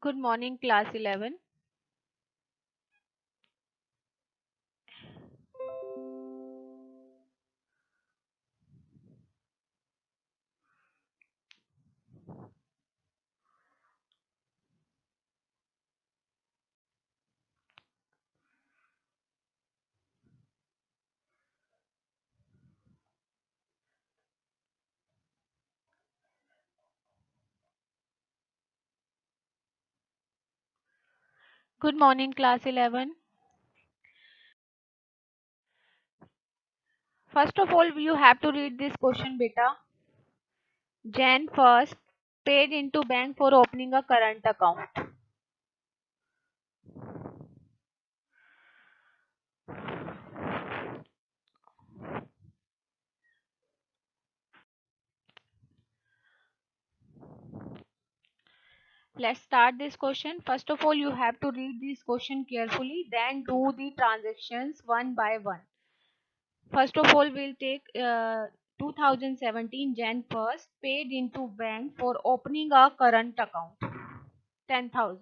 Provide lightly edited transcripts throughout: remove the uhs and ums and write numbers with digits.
Good morning, class 11. Good morning, class 11. First of all, you have to read this question, beta. Jan first paid into bank for opening a current account. Let's start this question. First of all, you have to read this question carefully, then do the transactions one by one. First of all, we'll take 2017 Jan 1st paid into bank for opening a current account, 10,000.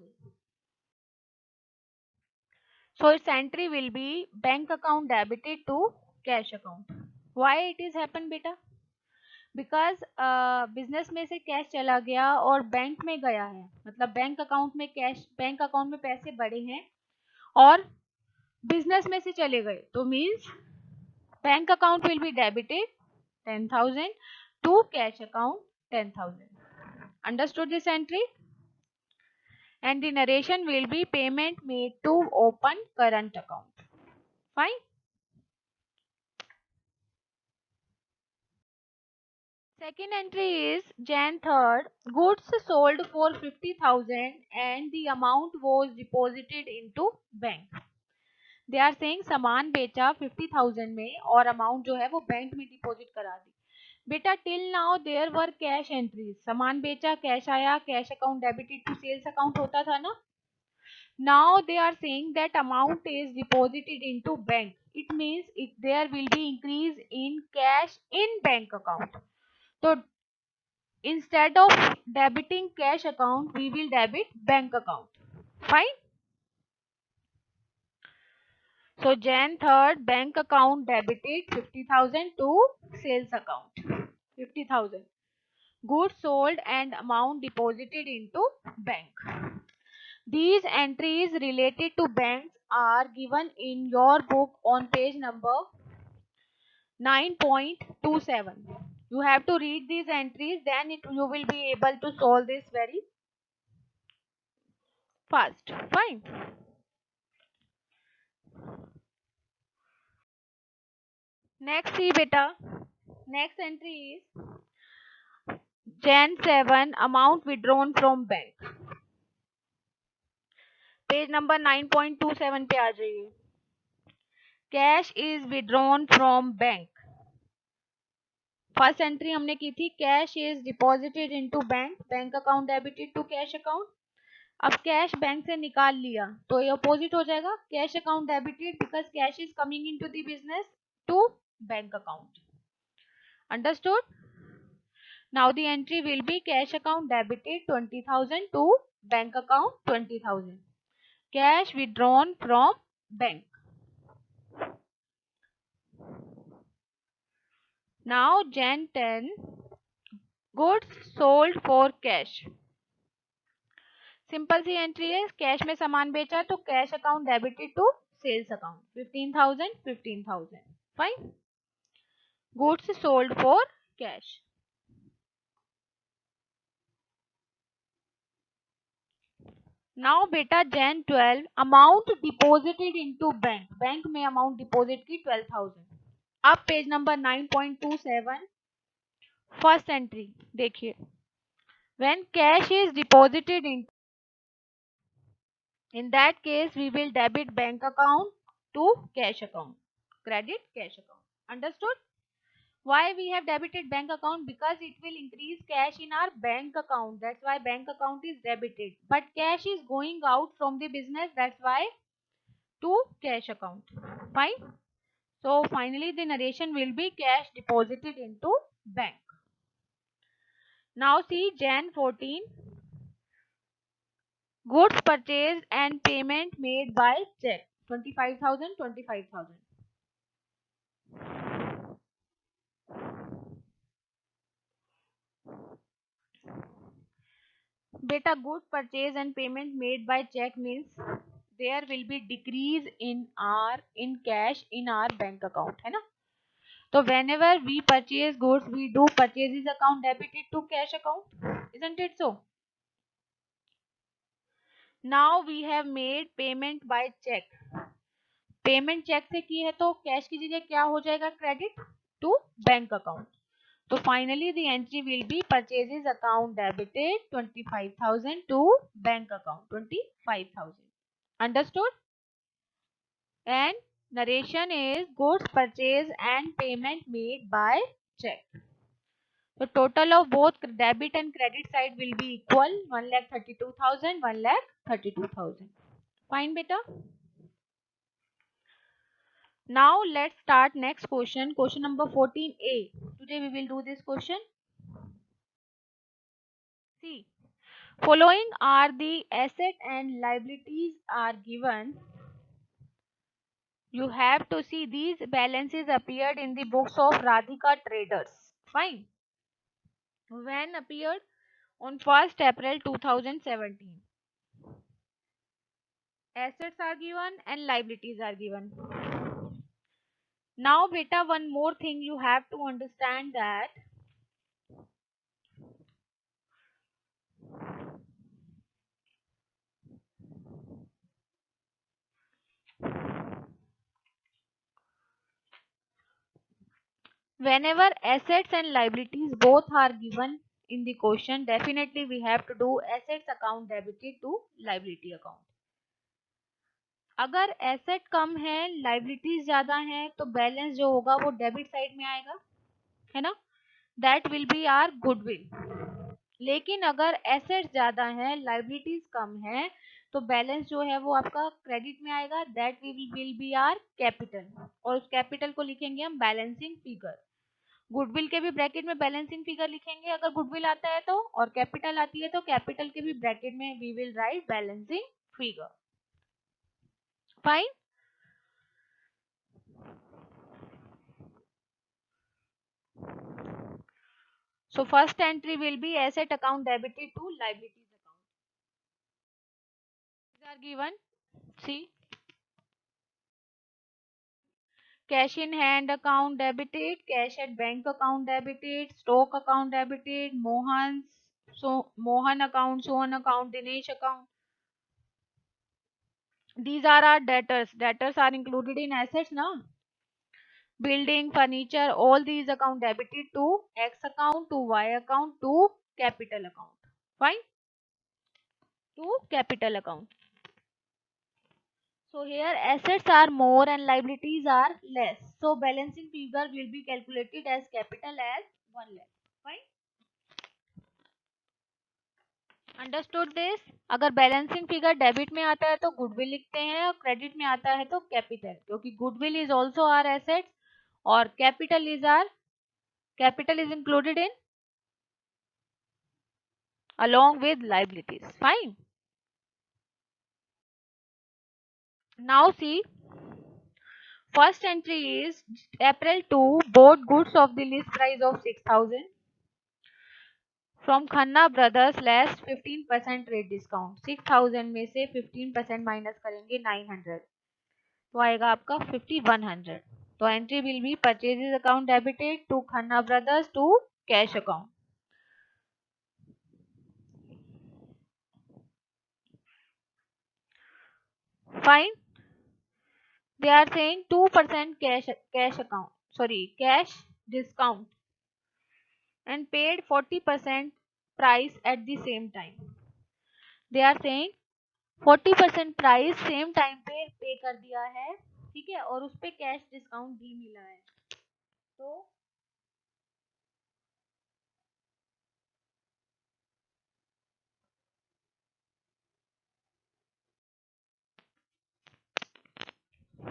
So its entry will be bank account debited to cash account. Why it is happen बेटा? Because business में से cash चला गया और bank में गया है, मतलब बैंक अकाउंट में कैश, बैंक अकाउंट में पैसे बड़े हैं और बिजनेस में से चले गए, तो means bank account will be debited 10,000 to cash account 10,000. Understood this entry? And the narration will be payment made to open current account. Fine. Second entry is Jan 3rd, goods sold for 50,000 and the amount was deposited into bank. They are saying सामान बेचा 50,000 में और amount जो है वो bank में deposit करा दी. बेटा till now there were cash entries, सामान बेचा कैश आया, cash account debited to sales account होता था ना. Now they are saying that amount is deposited into bank. It means there will be increase in cash in bank account. So instead of debiting cash account, we will debit bank account. Fine. So Jan 3rd bank account debited 50,000 to sales account. 50,000. Goods sold and amount deposited into bank. These entries related to banks are given in your book on page number 9.27. You have to read these entries, then you will be able to solve this very fast. Fine. Next see beta. Next entry is Jan 7 amount withdrawn from bank. Page number 9.27 पे आ जाइए. Cash is withdrawn from bank. First entry हमने की थी cash is deposited into bank, bank account debited to cash account. अब cash bank से निकाल लिया तो ये अपोजिट हो जाएगा, cash account debited because cash is coming into the business to bank account. Understood? Now the entry will be cash account debited 20,000 to bank account 20,000. Cash withdrawn from bank. Now Jan 10 goods sold for cash. Simple सी entry है, cash में सामान बेचा तो cash account debited to sales account 15,000 15,000. Fine. Goods sold for cash. Now बेटा Jan 12 amount deposited into bank, bank में amount deposit की 12,000. अब पेज नंबर 9.27 फर्स्ट एंट्री देखिए. When cash is deposited in that case we will debit bank account to cash account, credit cash account. Understood? Why we have debited bank account? Because it will increase cash in our bank account, that's why bank account is debited, but cash is going out from the business, that's why to cash account. Fine. So finally the narration will be cash deposited into bank. Now see Jan 14 Goods purchased and payment made by check. 25,000, 25,000. Beta, good purchase and payment made by check means there will be decrease in cash in our bank account, है ना? So whenever we purchase goods, we do purchases account debited to cash account, isn't it so? Now we have made payment by check. Payment cheque से की है तो cash की जगह क्या हो जाएगा? Credit to bank account. So finally the entry will be purchases account debited 25,000 to bank account 25,000. Understood? And narration is goods purchase and payment made by check. The total of both debit and credit side will be equal 1,32,000, 1,32,000. Fine beta. Now let's start next question. Question number 14A. Today we will do this question. See, following are the asset and liabilities are given. You have to see these balances appeared in the books of Radhika Traders. Fine. When appeared? On 1st April 2017. Assets are given and liabilities are given. Now beta, one more thing you have to understand that whenever assets and liabilities both are given in the question, definitely we have to do assets account debited to liability account. अगर asset कम है liabilities ज्यादा है तो balance जो होगा वो debit side में आएगा, है ना? That will be our goodwill. लेकिन अगर एसेट ज्यादा है लाइबिलिटीज कम है तो बैलेंस जो है वो आपका क्रेडिट में आएगा. That will be are capital. और उस कैपिटल को लिखेंगे हम बैलेंसिंग फिगर. गुडविल के भी ब्रैकेट में बैलेंसिंग फिगर लिखेंगे अगर गुडविल आता है तो, और कैपिटल आती है तो कैपिटल के भी ब्रैकेट में we will write balancing figure. Fine. So first entry will be asset account debited to liabilities account. These are given. See, cash in hand account debited, cash at bank account debited, stock account debited, Mohan account, Sohan account, Dinesh account. These are our debtors. Debtors are included in assets now. Building, furniture, all these account debited to X account, to Y account, to capital account. Fine. To capital account. So here assets are more and liabilities are less. So balancing figure will be calculated as capital as 1 lakh. Fine. Understood this. अगर balancing figure debit में आता है तो goodwill लिखते हैं और credit में आता है तो कैपिटल, क्योंकि goodwill is also our assets और capital is included in along with liabilities. Fine. Now see, first entry is April 2 bought goods of the list price of 6,000 from Khanna Brothers less 15% rate discount. 6,000 में से 15% minus करेंगे 900 तो आएगा आपका 5,100. तो entry will be purchases account debited to Khanna Brothers to cash account. Fine. They are saying 2% cash discount and paid 40% price at the same time. They are saying 40% price same time पे कर दिया है, ठीक है, और उस पे कैश डिस्काउंट भी मिला है. तो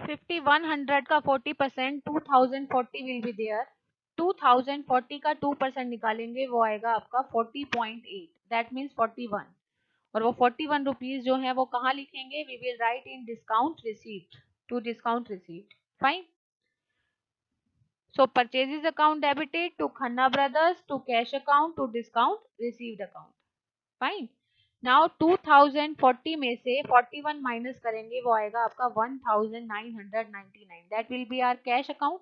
$5,100 का 40% 2,040 विल बी देयर. 2,040 का 2% निकालेंगे वो आएगा आपका 40.8. That means 41. और वो 41 रुपीज जो है वो कहाँ लिखेंगे? We will write in discount receipt, to discount receipt. Fine. So purchases account debited to Khanna Brothers, to cash account, to discount received account. Fine. Now 2040 में से 41 माइनस करेंगे, वो आएगा आपका 1999. That will be our cash account.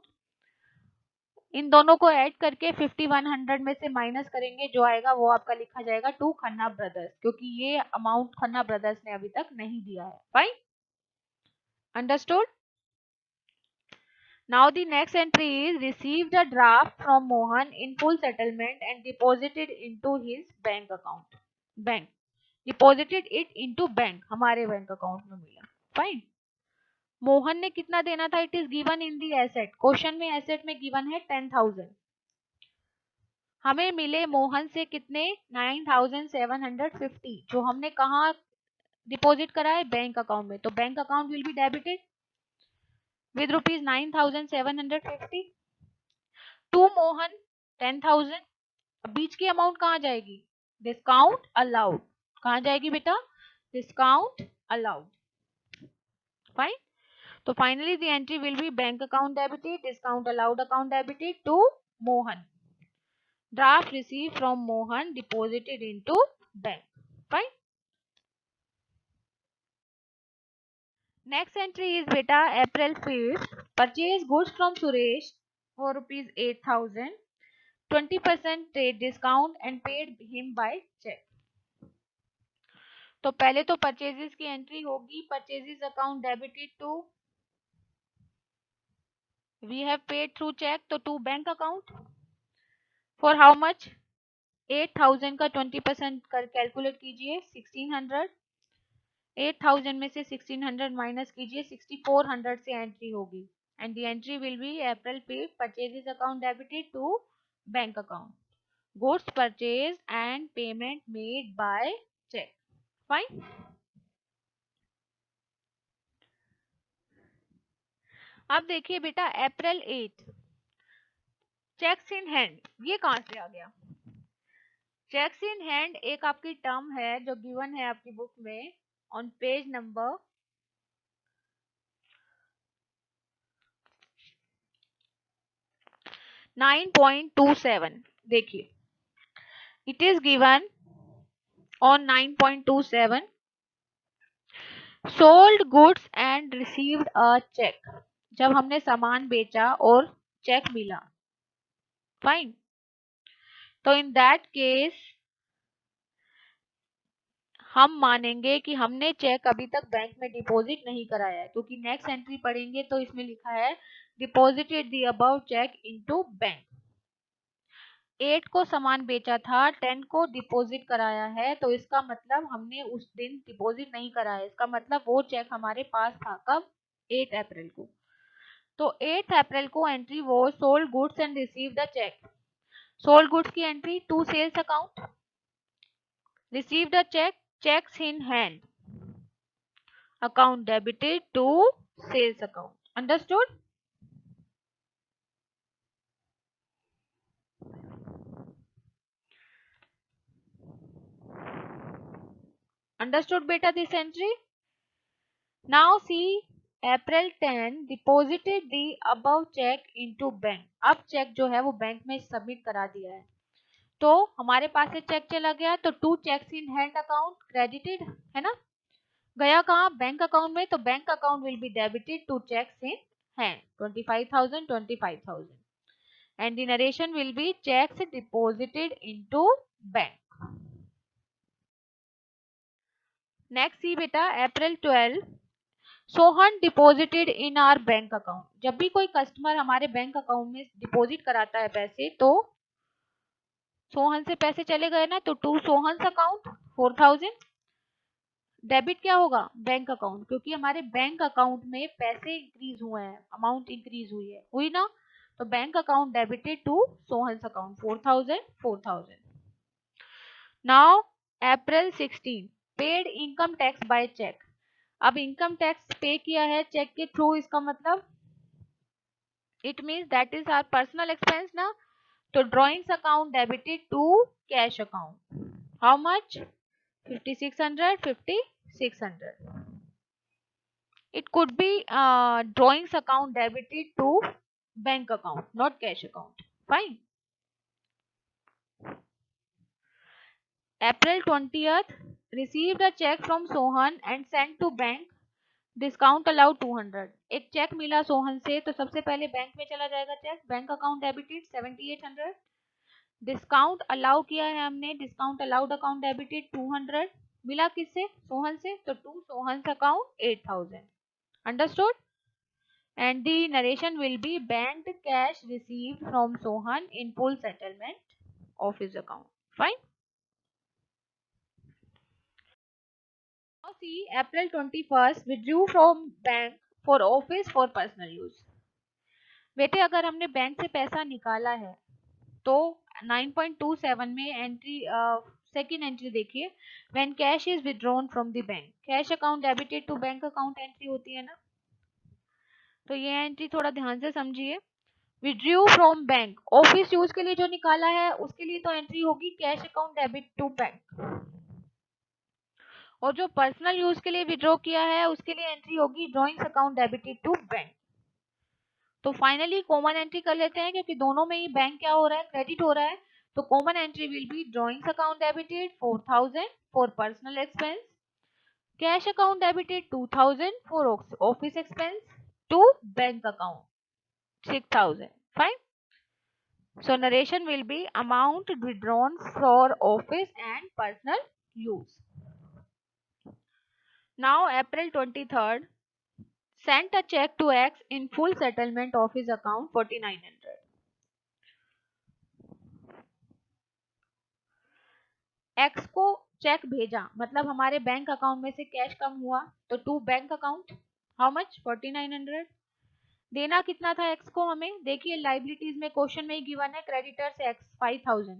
इन दोनों को add करके 5100 में से माइनस करेंगे, जो आएगा वो आपका लिखा जाएगा टू खन्ना ब्रदर्स, क्योंकि ये अमाउंट खन्ना ब्रदर्स ने अभी तक नहीं दिया है. Fine. Understood. Now the next entry is received a draft from Mohan in full settlement and deposited into his bank account. Bank deposited it into bank, हमारे बैंक अकाउंट में मिला. फाइन. मोहन ने कितना देना था? It is given in the asset. Question में asset में given है 10,000. हमें मिले मोहन से कितने? 9,750, जो हमने कहा डिपॉजिट करा है? बैंक अकाउंट में. तो bank account will be debited with rupees 9,750 to Mohan 10,000. अब बीच की अमाउंट कहाँ जाएगी? Discount allowed. कहाँ जाएगी बेटा? Discount allowed. फाइन. तो finally the entry will be bank account debited, discount allowed account debited to Mohan. Draft receive from Mohan deposited into bank. Fine. Next entry is beta April 5th. Purchase goods from Suresh for rupees 8,000. 20% trade discount and paid him by check. तो पहले तो purchases की entry होगी. Purchases account debited to, we have paid through cheque, तो to bank account. For how much? 8,000 का 20% कर calculate कीजिए. 1600. 8,000 में से 1600 माइनस कीजिए, 6400 से एंट्री होगी. And the entry will be April 5th. Purchases account debited to bank account. Goods purchase and payment made by cheque. Fine. अब देखिए बेटा अप्रैल 8 चेक्स इन हैंड, ये कहां से आ गया? चेक्स इन हैंड एक आपकी टर्म है जो गिवन है आपकी बुक में ऑन पेज नंबर 9.27. देखिए it is given on 9.27. Sold goods and received a cheque. जब हमने सामान बेचा और चेक मिला. फाइन. तो इन दैट केस हम मानेंगे कि हमने चेक अभी तक बैंक में डिपॉजिट नहीं कराया है, क्योंकि नेक्स्ट एंट्री पढ़ेंगे तो इसमें लिखा है deposited the above cheque into bank. 8 को सामान बेचा था, 10 को डिपॉजिट कराया है, तो इसका मतलब हमने उस दिन डिपॉजिट नहीं कराया. इसका मतलब वो चेक हमारे पास था कब? 8 अप्रैल को. तो 8 अप्रैल को एंट्री वो sold goods and receive the cheque. Sold goods की entry to sales account, receive the cheque, cheques in hand, account debited to sales account. Understood. Understood beta this entry? Now see April 10 deposited the above check into bank. अब check जो है वो bank में submit करा दिया है, तो हमारे पास से चेक चला गया, तो two cheques in hand account credited है ना. गया कहाँ? बैंक अकाउंट में. तो bank account will be debited to cheques in hand 25,000 25,000. and the narration will be checks deposited into bank. Next see beta April 12 Sohan deposited in our bank account. जब भी कोई customer हमारे बैंक अकाउंट में deposit कराता है पैसे, तो सोहन से पैसे चले गए ना, तो टू सोहन अकाउंट 4,000. डेबिट क्या होगा? बैंक अकाउंट, क्योंकि हमारे बैंक अकाउंट में पैसे इंक्रीज हुए हैं, अमाउंट इंक्रीज हुई है, हुई ना. तो bank account debited to Sohan account 4,000 4,000. Now April 16 paid income tax by cheque. अब इनकम टैक्स पे किया है चेक के थ्रू, इसका मतलब it means that is our personal expense ना. तो drawings account debited to cash account. How much? 5600, 5600. It could be drawings account debited to bank account, not cash account. Fine. April 20th, received a check from Sohan and sent to bank. Discount allowed 200. एक check मिला सोहन से तो सबसे पहले bank में चला जाएगा cheque, bank account debited 7800. Discount allow किया है हमने, डिस्काउंट अलाउड अकाउंट डेबिटेड 200. मिला किससे? सोहन से, तो to Sohan's account 8000. Understood? And the narration will be banked cash received from Sohan in full settlement of his account. Fine. Now see, April 21st withdrew from bank for office for personal use. बेटे अगर हमने bank से पैसा निकाला है तो 9.27 में entry second entry देखिए, when cash is withdrawn from the bank, cash account debited to bank account entry होती है ना, तो ये एंट्री थोड़ा ध्यान से समझिए. Withdrew from bank, office use के लिए जो निकाला है उसके लिए तो एंट्री होगी cash account debit to bank, और जो पर्सनल यूज के लिए विड्रॉ किया है उसके लिए एंट्री होगी drawings account debited to bank. तो फाइनली कॉमन एंट्री कर लेते हैं क्योंकि दोनों में ही बैंक क्या हो रहा है, क्रेडिट हो रहा है. तो common entry will be drawings account debited 4000 for personal expense, cash account debited 2000 for office expense, to bank account 6000. Fine. So narration will be amount withdrawn for office and personal use. Now April 23rd, sent a check to X in full settlement of his account 4900. X को check भेजा मतलब हमारे bank account में से cash कम हुआ तो to bank account how much 4900. देना कितना था एक्स को हमें, देखिए लाइबिलिटीज में क्वेश्चन में ही गिवन है क्रेडिटर्स एक्स 5000,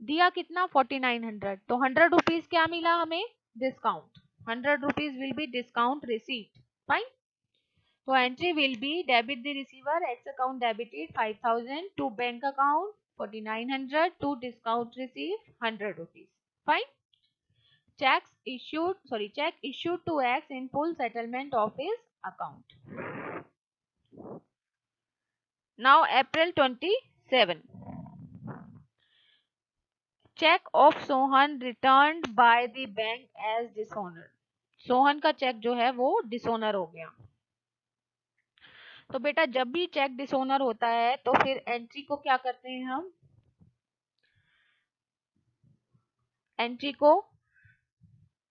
दिया कितना 4900, तो 100 रुपीज क्या मिला हमें, discount. 100 rupees will be discount receipt. Fine. So entry will be debit the receiver, X account debited 5000 to bank account 4900 to discount received 100 rupees. Fine. Check issued to X in full settlement of his account. Now April 27. Cheque of Sohan returned by the bank as dishonour. Sohan का cheque जो है वो dishonour हो गया. तो बेटा जब भी चेक डिसऑनर होता है तो फिर एंट्री को क्या करते हैं हम, एंट्री को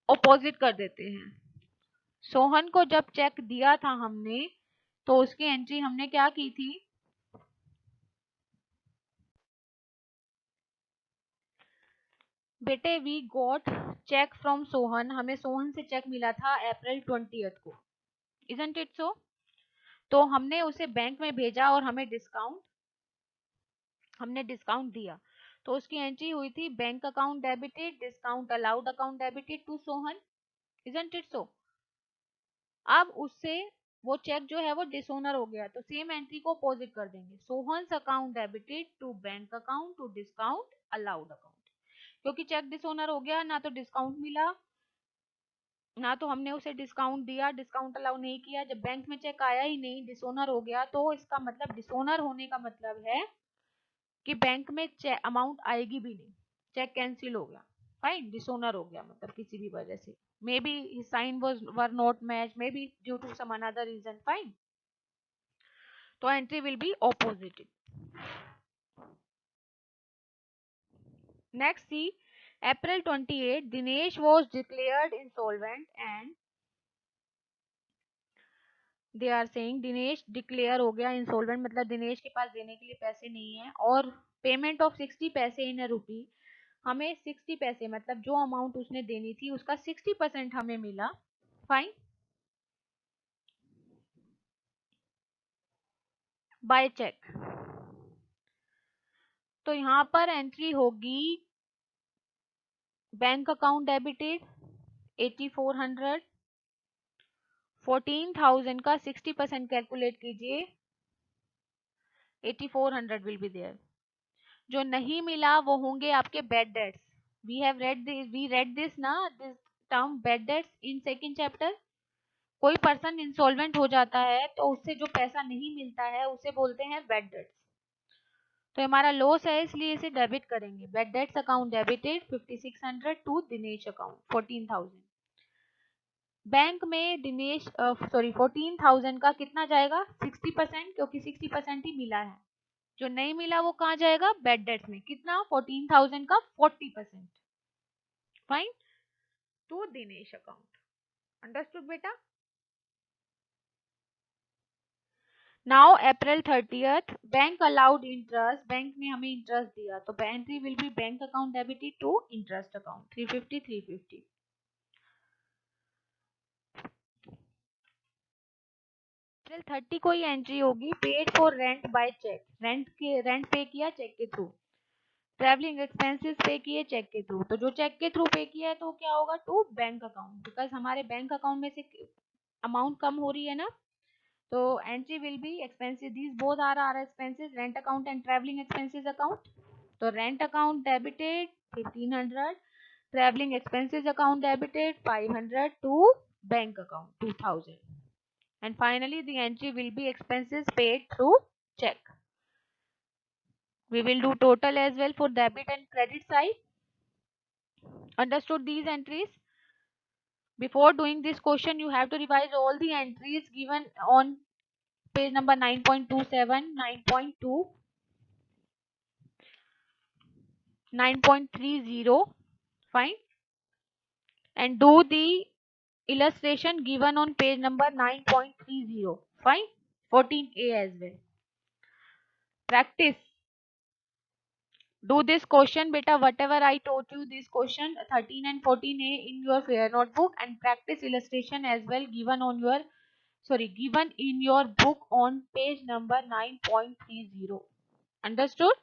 ऑपोजिट कर देते हैं. सोहन को जब चेक दिया था हमने तो उसकी एंट्री हमने क्या की थी, बेटे we got cheque from Sohan, हमें सोहन से चेक मिला था अप्रैल 20th को, इजंट इट सो. तो हमने उसे बैंक में भेजा और हमने डिस्काउंट दिया, तो उसकी एंट्री हुई थी bank account debited discount allowed account debited to Sohan, isn't it so. अब उससे वो चेक जो है वो डिसऑनर हो गया तो सेम एंट्री को अपोजिट कर देंगे, Sohan's account debited to bank account to discount allowed account. क्योंकि चेक डिसऑनर हो गया, ना तो डिस्काउंट मिला ना तो हमने उसे डिस्काउंट दिया, डिस्काउंट अलाउ नहीं किया, जब बैंक में चेक आया ही नहीं, डिसऑनर हो गया, तो इसका मतलब डिसऑनर होने का मतलब है कि बैंक में अमाउंट आएगी भी नहीं, चेक कैंसिल हो गया. फाइन, डिसऑनर हो गया मतलब किसी भी वजह से, may be his sign were not matched, maybe due to some another reason. Fine. तो entry will be opposite. Next see April 28, Dinesh was declared insolvent and they are saying Dinesh declare हो गया इंसॉल्वेंट, मतलब दिनेश के पास देने के लिए पैसे नहीं है और पेमेंट ऑफ 60 पैसे इन रूपी, हमें 60 पैसे मतलब जो अमाउंट उसने देनी थी उसका 60% हमें मिला. फाइन. By cheque. तो यहाँ पर एंट्री होगी बैंक अकाउंट डेबिटेड 8400, 14,000 का 60% कैलकुलेट कीजिए, 8400 विल बी देयर. जो नहीं मिला वो होंगे आपके bad debts, we read this na, this term bad debts in second chapter. कोई पर्सन इंसॉल्वेंट हो जाता है तो उससे जो पैसा नहीं मिलता है उसे बोलते हैं बैड डेट्स। तो हमारा लॉस है इसलिए इसे डेबिट करेंगे। Bad debts account debited 5600 to Dinesh account 14000। Bank में दिनेश 14000 का कितना जाएगा 60%, क्योंकि 60% ही मिला है। जो नहीं मिला वो कहाँ जाएगा बैड डेट्स में। कितना 14000 का 40%। Fine, to Dinesh account. Understood बेटा। Now April 30th bank allowed interest, bank ने हमें इंटरेस्ट दिया तो entry will be bank account debited to interest account 350। April 30 को ही एंट्री होगी। Paid for rent by cheque, rent pay किया चेक के थ्रू। ट्रैवलिंग एक्सपेंसेस पे किए चेक के थ्रू। तो जो चेक के थ्रू पे किया है तो क्या होगा टू बैंक अकाउंट, बिकॉज हमारे बैंक अकाउंट में से अमाउंट कम हो रही है ना। तो entry will be expenses, these both are are expenses, rent account and travelling expenses account. तो rent account debited 1500, travelling expenses account debited 500 to bank account 2000, and finally the entry will be expenses paid through check. We will do total as well for debit and credit side. Understood these entries? Before doing this question you have to revise all the entries given on page number 9.27, 9.2, 9.30. Fine, and do the illustration given on page number 9.30. Fine, 14a as well. Practice. Do this question beta, whatever I taught you, this question 13 and 14a in your notebook, and practice illustration as well given on your given in your book on page number 9.30. Understood?